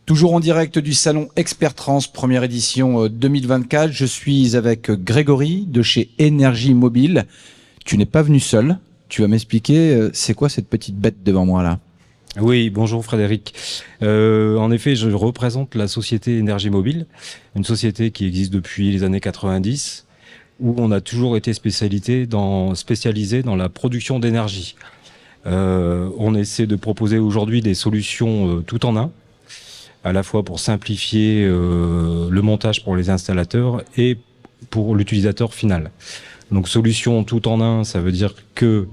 Toujours en direct du salon Expert Trans, première édition 2024. Je suis avec Grégory de chez Énergie Mobile. Tu n'es pas venu seul. Tu vas m'expliquer, c'est quoi cette petite bête devant moi là? Oui, bonjour Frédéric. En effet, je représente la société Énergie Mobile, une société qui existe depuis les années 90, où on a toujours été spécialisé dans la production d'énergie. On essaie de proposer aujourd'hui des solutions tout en un, à la fois pour simplifier le montage pour les installateurs et pour l'utilisateur final. Donc solution tout en un, ça veut dire que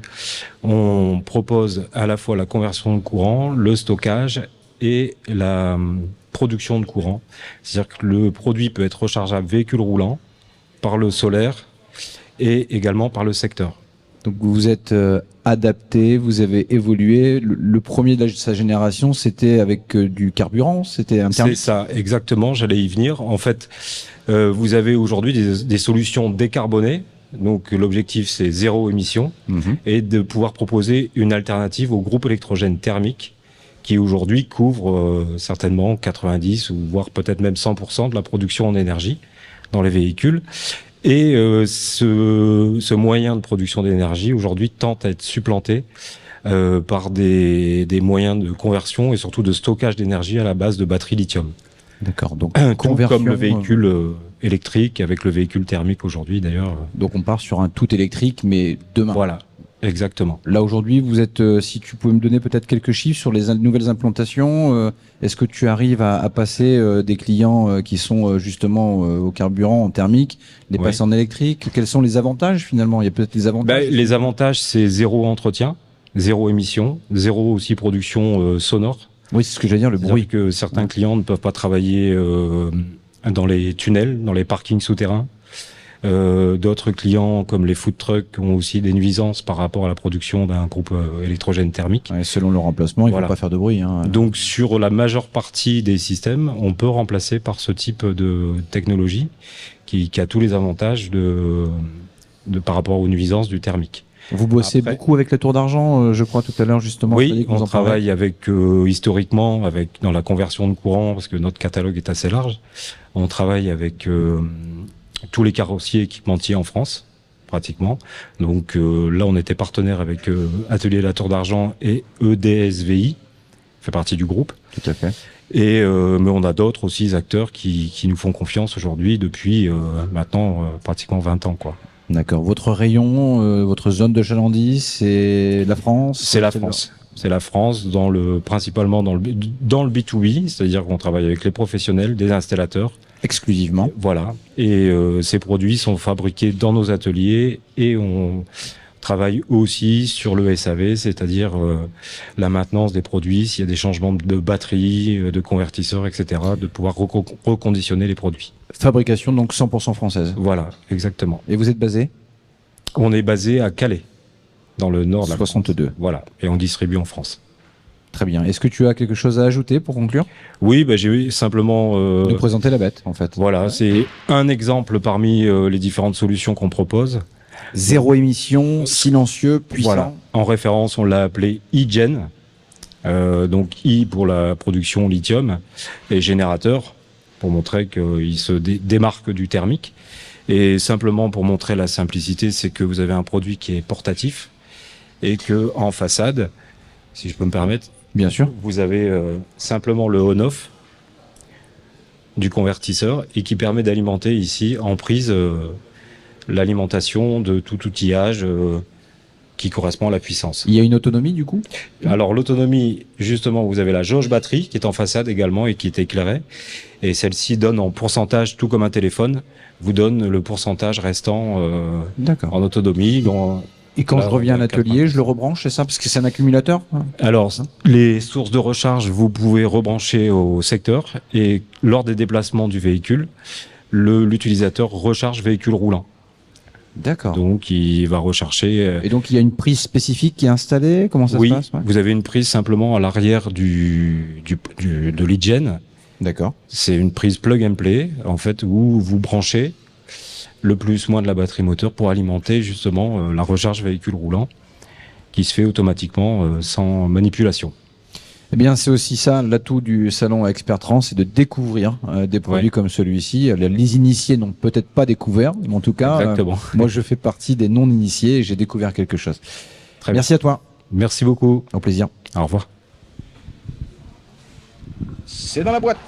on propose à la fois la conversion de courant, le stockage et la production de courant. C'est-à-dire que le produit peut être rechargeable véhicule roulant, par le solaire et également par le secteur. Donc vous êtes adapté, vous avez évolué. Le premier de sa génération, c'était avec du carburant, c'était un thermique. C'est ça, exactement, j'allais y venir. En fait, vous avez aujourd'hui des solutions décarbonées. Donc l'objectif, c'est zéro émission et de pouvoir proposer une alternative au groupe électrogène thermique qui aujourd'hui couvre certainement 90 ou voire peut-être même 100% de la production en énergie dans les véhicules. Et ce moyen de production d'énergie aujourd'hui tente à être supplanté par des moyens de conversion et surtout de stockage d'énergie à la base de batteries lithium. D'accord. Donc tout comme le véhicule électrique avec le véhicule thermique aujourd'hui d'ailleurs. Donc on part sur un tout électrique, mais demain. Voilà. Exactement. Là aujourd'hui, vous êtes, si tu pouvais me donner peut-être quelques chiffres sur les nouvelles implantations, est-ce que tu arrives à passer des clients qui sont justement au carburant, en thermique, les passer en électrique? Quels sont les avantages finalement? Il y a peut-être les avantages. Les avantages, c'est zéro entretien, zéro émission, zéro aussi production sonore. Oui, c'est ce que j'allais dire, le bruit. Que certains clients ne peuvent pas travailler dans les tunnels, dans les parkings souterrains. D'autres clients, comme les food trucks, ont aussi des nuisances par rapport à la production d'un groupe électrogène thermique. Ouais, selon leur emplacement, il ne faut pas faire de bruit. Donc, sur la majeure partie des systèmes, on peut remplacer par ce type de technologie qui a tous les avantages par rapport aux nuisances du thermique. Vous bossez beaucoup avec la Tour d'Argent, je crois tout à l'heure justement. Oui, on travaille avec historiquement dans la conversion de courant parce que notre catalogue est assez large. On travaille avec tous les carrossiers équipementiers en France, pratiquement. Donc là, on était partenaire avec Atelier La Tour d'Argent et EDSVI, fait partie du groupe. Tout à fait. Et mais on a d'autres aussi acteurs qui nous font confiance aujourd'hui depuis maintenant pratiquement 20 ans, quoi. D'accord. Votre rayon, votre zone de chalandise, c'est la France? C'est la France. C'est la France principalement dans le B2B, c'est-à-dire qu'on travaille avec les professionnels, des installateurs. Exclusivement. Voilà. Et ces produits sont fabriqués dans nos ateliers et on travaille aussi sur le SAV, c'est-à-dire la maintenance des produits, s'il y a des changements de batterie, de convertisseurs, etc., de pouvoir reconditionner les produits. Fabrication donc 100% française. Voilà, exactement. Et vous êtes basé? On est basé à Calais, dans le nord de la 62. France. Voilà, et on distribue en France. Très bien. Est-ce que tu as quelque chose à ajouter pour conclure? Oui, j'ai simplement... nous présenter la bête, en fait. Voilà, c'est un exemple parmi les différentes solutions qu'on propose. Zéro émission, silencieux, puissant. Voilà. En référence, on l'a appelé e-gen. Donc I pour la production lithium et générateur, pour montrer qu'il se démarque du thermique. Et simplement pour montrer la simplicité, c'est que vous avez un produit qui est portatif et que en façade, si je peux me permettre, bien sûr, vous avez simplement le on-off du convertisseur et qui permet d'alimenter ici en prise l'alimentation de tout outillage qui correspond à la puissance. Il y a une autonomie du coup? Alors l'autonomie, justement, vous avez la jauge batterie qui est en façade également et qui est éclairée. Et celle-ci donne en pourcentage, tout comme un téléphone, vous donne le pourcentage restant en autonomie. Et quand je reviens à l'atelier, je le rebranche, c'est ça? Parce que c'est un accumulateur? Alors, les sources de recharge, vous pouvez rebrancher au secteur. Et lors des déplacements du véhicule, l'utilisateur recharge véhicule roulant. D'accord. Donc, il va rechercher... Et donc, il y a une prise spécifique qui est installée? Comment ça se passe? Oui, vous avez une prise simplement à l'arrière de l'e-gen. D'accord. C'est une prise plug and play, en fait, où vous branchez le plus-moins de la batterie moteur pour alimenter justement la recharge véhicule roulant qui se fait automatiquement sans manipulation. Eh bien, c'est aussi ça, l'atout du salon Expert Trans, c'est de découvrir des produits comme celui-ci. Les initiés n'ont peut-être pas découvert, mais en tout cas, moi, je fais partie des non-initiés et j'ai découvert quelque chose. Merci à toi. Merci beaucoup. Au plaisir. Au revoir. C'est dans la boîte.